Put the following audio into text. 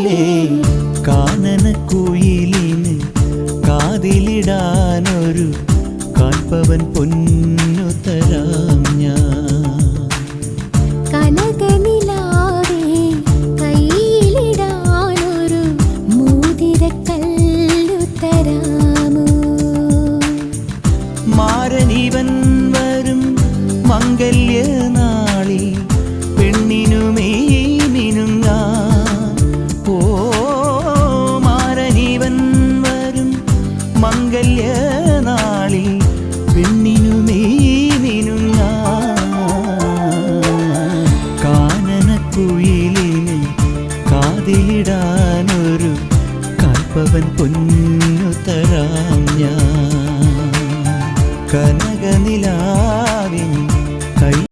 ചൊല്ലേ കാനനക്കുയിലിന് കാതിലിടാനൊരു കാൽപ്പവൻ പൊന്നു തരാം ഞാൻ. കനകനിലാവേ കയ്യിലിടാനൊരു മോതിരക്കല്ലു തരാമോ? മാരനിവൻ വരും മംഗല്യനാളിൽ പെണ്ണിനുമേനിനും ഞാൻ. ഓ മാരനിവൻ വരും മംഗല്യനാളിൽ പെണ്ണിനുമേനിനും ഞാൻ. കാനനക്കുയിലിന് കാതിലിടാനൊരു കാൽപ്പവൻ പൊന്നു തരാം ഞാൻ. കനകനിലാവിൻ